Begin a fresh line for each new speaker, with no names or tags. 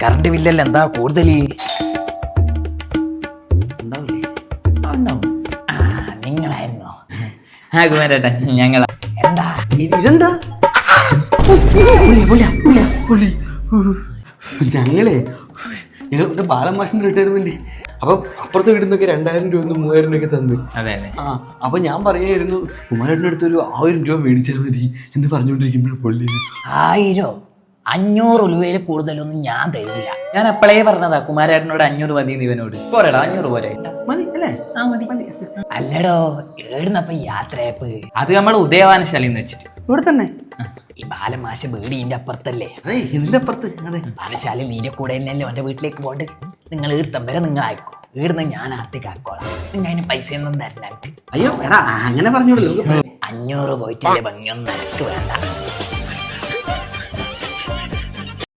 Current ബില്ലല്ല എന്താ കൂടുതൽ നിങ്ങളായിരുന്നോ?
ആ കുമാരേട്ടാ ഞങ്ങളാ.
എന്താ
ഇതെന്താ ഞങ്ങളുടെ ബാലമാഷിന്റെ റിട്ടയർമെന്റ്. അപ്പം അപ്പുറത്തെ വീട്ടിൽ നിന്നൊക്കെ 2000 രൂപ 3000 രൂപയൊക്കെ തന്നു.
അതെ അതെ.
അപ്പൊ ഞാൻ പറയായിരുന്നു കുമാരേട്ടൻ്റെ അടുത്ത് ഒരു 1000 രൂപ മേടിച്ചാൽ മതി എന്ന് പറഞ്ഞുകൊണ്ടിരിക്കുമ്പോൾ പൊള്ളി
1000 500 ഉലുവയിൽ കൂടുതലൊന്നും ഞാൻ തരൂല.
ഞാൻ അപ്പളേ പറഞ്ഞതാ കുമാരേട്ടനോട് 500 മതി ഇവനോട്. പോരാടാ 500 പോരെ?
മതി അല്ലേ?
ആ മതി.
അല്ലടോ ഏടുന്നപ്പ യാത്രയപ്പ്?
അത് നമ്മൾ ഉദയവാനശാലയിൽ നിന്ന് വെച്ചിട്ട്
ഇവിടെ തന്നെ.
ഈ ബാലമാശ വീടിന്റെ അപ്പുറത്തല്ലേ?
അതെ ഇതിന്റെ അപ്പുറത്ത്. അതെ
ബാലശാല നീന്റെ കൂടെ തന്നെയല്ലേ എൻ്റെ വീട്ടിലേക്ക് പോണ്ട്. നിങ്ങൾ ഈർത്തം വരെ നിങ്ങൾ അയക്കും, ഈടുന്ന് ഞാൻ ആർത്തേക്ക് ആക്കോളാം. നിങ്ങൾ അതിന് പൈസ ഒന്നും തരണം എനിക്ക്.
അയ്യോ എടാ അങ്ങനെ പറഞ്ഞോളൂ.
500 പോയിട്ടില്ലേ ഭംഗിയൊന്നും എനിക്ക് വേണ്ട.